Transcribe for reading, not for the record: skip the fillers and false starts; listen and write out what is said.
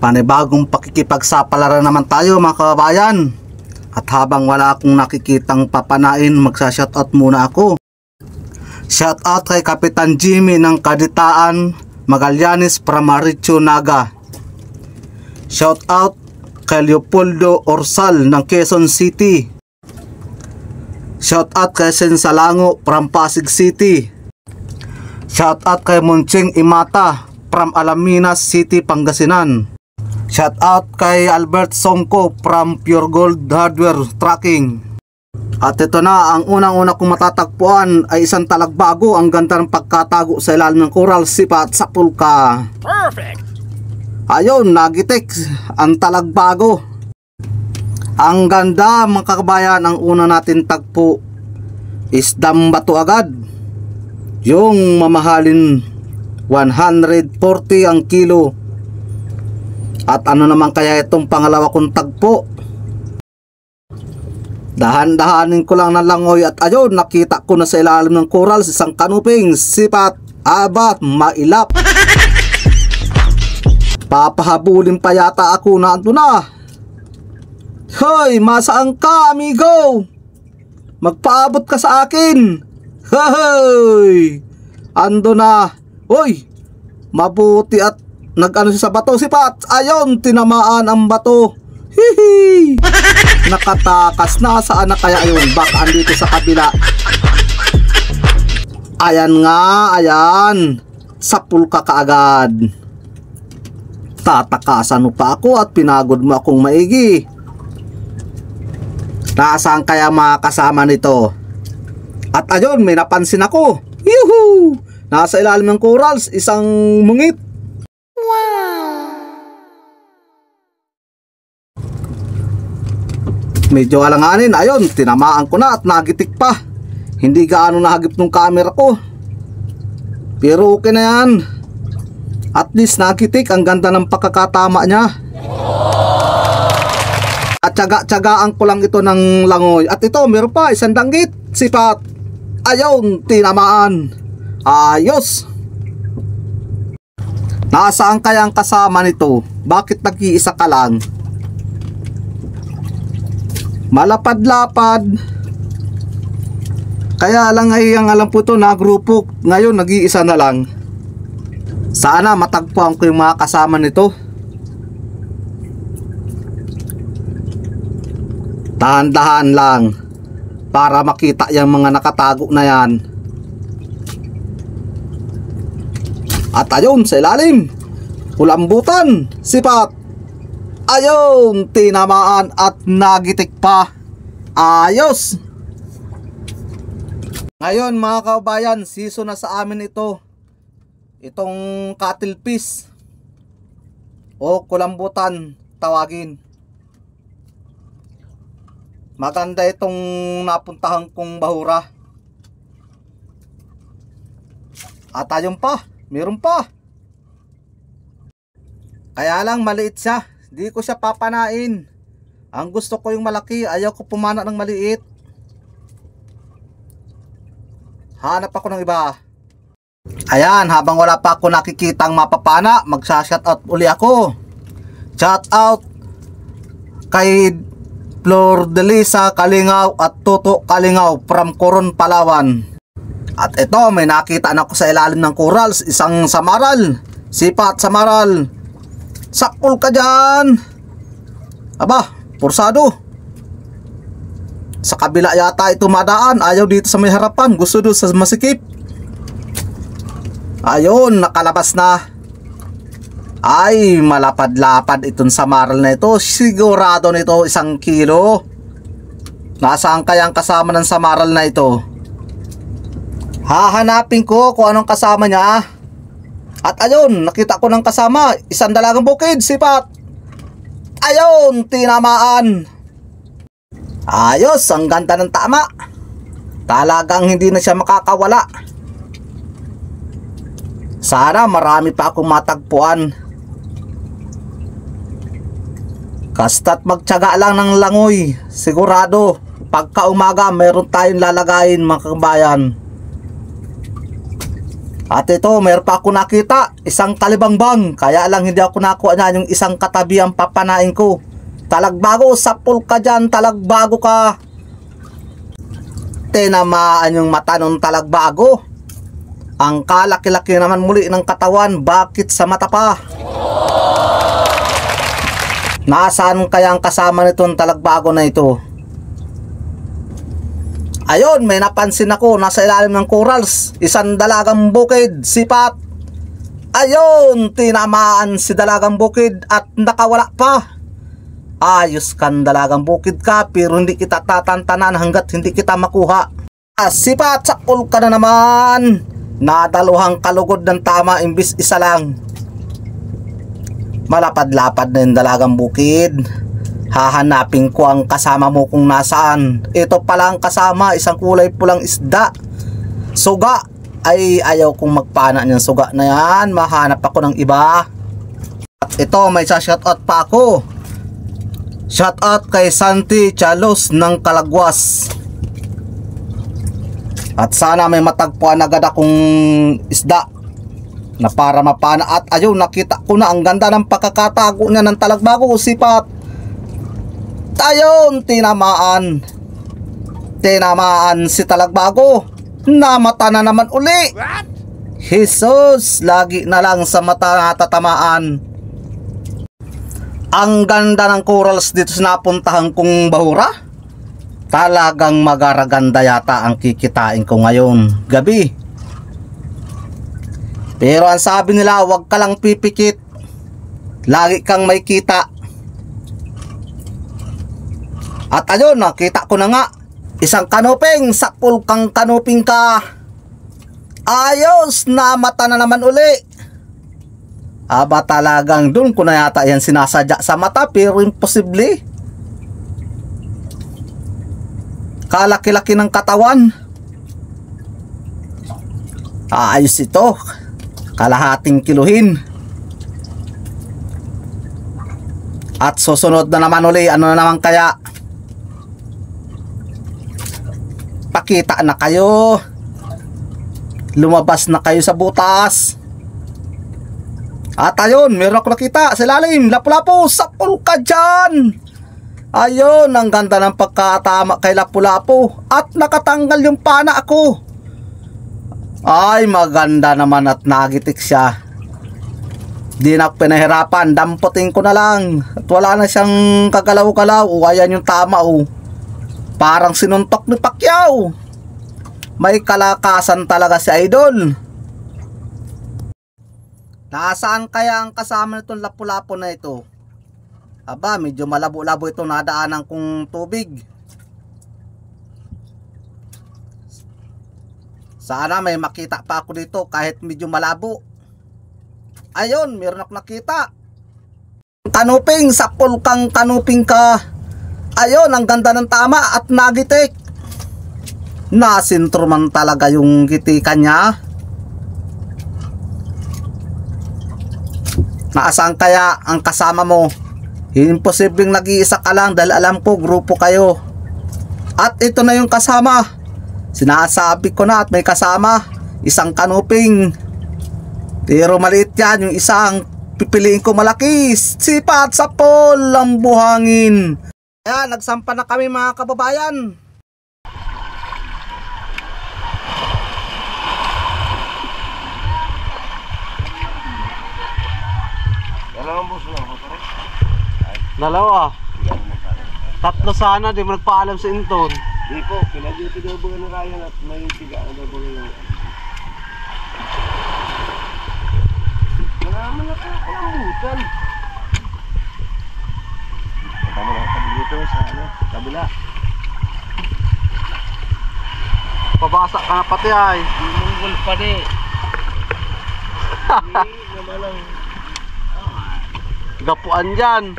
Panibagong pakikipagsapalaran naman tayo mga kababayan. At habang wala akong nakikitang papanain, magsa-shoutout muna ako. Shoutout kay Kapitan Jimmy ng Kaditaan, Magallanes, Pramaricho, Naga. Shoutout kay Leopoldo Orsal ng Quezon City. Shoutout kay Sensalango from Pasig City. Shoutout kay Moncheng Imata from Alaminas City, Pangasinan. Shoutout kay Albert Songko from Pure Gold Hardware Tracking. At ito na, ang unang-una kong matatagpuan ay isang talagbago. Ang ganda ng pagkatago sa ilalim ng coral, sipat sa pulka. Perfect! Ayun, nagitik ang talagbago. Ang ganda mga kababayan. Ang una natin tagpo is Dambato agad. Yung mamahalin 140 ang kilo. At ano naman kaya itong pangalawa kong tagpo? Dahan-dahanin ko lang ng langoy at ayun, nakita ko na sa ilalim ng coral isang kanuping, sipat, abat, mailap. Papahabulin pa yata ako na ando na. Hoy, masaan ka amigo? Magpaabot ka sa akin. Hoy, ando na. Hoy, mabuti at nag-ano siya sa bato, sipat. Ayun, tinamaan ang bato. Hihi. Nakatakas na. Saan na kaya yun? Baka andito sa kabila. Ayan nga, ayan. Sa pulka kaagad. Tatakasan mo pa ako at pinagod mo akong maigi. Nasaan kaya mga kasama nito? At ayun, may napansin ako. Yuhu! Nasa ilalim ng corals, isang mungit. Medyo alanganin, ayun, tinamaan ko na at nagitik pa. Hindi gaano nahagip ng camera ko. Pero okay na yan. At least nagitik, ang ganda ng pagkakatama niya. At tsaga-tsagaan ko lang ito ng langoy. At ito, meron pa, isang danggit, sipat. Ayun, tinamaan. Ayos. Nasaan kaya ang kasama nito? Bakit nag-iisa ka lang? Malapad-lapad. Kaya lang ay ang alam po ito na grupo. Ngayon nag-iisa na lang. Sana matagpuan ko yung mga kasama nito. Dahan-dahan lang para makita yung mga nakatago na yan. At ayun, sa ilalim, kulambutan, sipat. Ayun, tinamaan at nagitik pa. Ayos. Ngayon mga kaubayan, season na sa amin ito. Itong cuttlefish o kulambutan tawagin. Maganda itong napuntahan kong bahura. At ayun pa, meron pa. Kaya lang maliit siya. Di ko siya papanain. Ang gusto ko yung malaki. Ayaw ko pumana ng maliit. Hanap ako ng iba. Ayan, habang wala pa ako nakikitang mapapana, magsa-shoutout uli ako. Shoutout kay Flor Delisa Kalingaw at Toto Kalingaw from Coron, Palawan. At ito, may nakita na ako sa ilalim ng corals, isang samaral. Sipat samaral. Sakol ka dyan. Aba, pursado. Sa kabila yata ito madaan. Ayaw dito sa may harapan. Gusto doon sa masikip. Ayun, nakalabas na. Ay, malapad-lapad itong samaral na ito. Sigurado nito 1 kilo. Nasaan kaya ang kasama ng samaral na ito? Hahanapin ko kung anong kasama niya. At ayun, nakita ko ng kasama, isang dalagang bukid, sipat. Ayun, tinamaan. Ayos, ang ganda ng tama. Talagang hindi na siya makakawala. Sana marami pa akong matagpuan. Kasta't magtiyaga lang ng langoy. Sigurado, pagka umaga, meron tayong lalagayin mga kabayan. At ito, mayroon pa ako nakita, isang kalibangbang. Kaya lang hindi ako nakuha niya yung isang katabi ang papanain ko. Talagbago, sapul ka dyan, talagbago ka. Tinamaan yung mata ng talagbago. Ang kalaki-laki naman muli ng katawan, bakit sa mata pa? Nasaan kaya ang kasama nitong talagbago na ito? Ayun, may napansin ako, nasa ilalim ng corals, isang dalagang bukid, sipat. Ayun, tinamaan si dalagang bukid at nakawala pa. Ayos kan dalagang bukid ka, pero hindi kita tatantanan hanggat hindi kita makuha. Sipat, sakol ka na naman. Nadaluhang kalugod ng tama imbis isa lang. Malapad-lapad na yung dalagang bukid. Hahanapin ko ang kasama mo kung nasaan. Ito pala ang kasama, isang kulay pulang isda. Suga. Ay, ayaw kong magpana niyang suga na yan. Mahanap ako ng iba. At ito, may shoutout pa ako. Shoutout kay Santi Chalos ng Calagwas. At sana may matagpuan agad akong isda na para mapana. At ayun, nakita ko na ang ganda ng pagkakatago niya ng talagbago. Sipat. Ayun, tinamaan si talagbago. Namata na naman uli. Jesus, lagi na lang sa mata natatamaan. Ang ganda ng corals dito sa napuntahan kong bahura. Talagang magaraganda yata ang kikitain ko ngayon gabi. Pero ang sabi nila, huwag ka lang pipikit, lagi kang may kita. At ayun, nakita ko na nga, isang kanuping, sapul kang kanuping ka. Ayos, namata na naman uli. Aba talagang dun ko na yata yan sinasadya sa mata, pero imposible. Kalaki-laki ng katawan. Ayos ito, kalahating kiluhin. At susunod na naman uli, ano na naman kaya? Pakita na kayo. Lumabas na kayo sa butas. At ayun, meron ako nakita sa ilalim. Lapu-lapu, sapul ka dyan. Ayun, ang ganda ng pagkatama kay lapu-lapu. At nakatanggal yung pana ako. Ay, maganda naman at nagitik siya. Di na pinahirapan, damputin ko na lang. At wala na siyang kagalaw-galaw. Ayan yung tama oh. Parang sinuntok ni Pacquiao. May kalakasan talaga si Idol. Nasaan kaya ang kasama nitong lapu-lapu na ito? Aba, medyo malabo-labo ito nadaanan kong tubig. Sana may makita pa ako dito kahit medyo malabo. Ayun, meron ako nakita. Kanuping, sapul kang kanuping ka. Ayun, ang ganda ng tama at nagitik. Nasintro man talaga yung gitikan niya. Nasaan kaya ang kasama mo? Imposibleng nag-iisa ka lang dahil alam ko grupo kayo. At ito na yung kasama. Sinasabi ko na at may kasama. Isang kanuping. Pero maliit yan. Yung isang pipiliin ko malaki. Sipat sa pol ang buhangin. Ayan, nagsampa na kami mga kababayan. Dalawa. Tatlo sana, di mo nagpaalam sa Inton. Di po, pinag-duty daw ba ni Ryan at may tiga na daw ba yung... Malaman na kakalamutan. Tama na kami dito sa kabila. Pabasa ka na pati ay. Munggol pa di. Hindi naman ang... Gapuan dyan.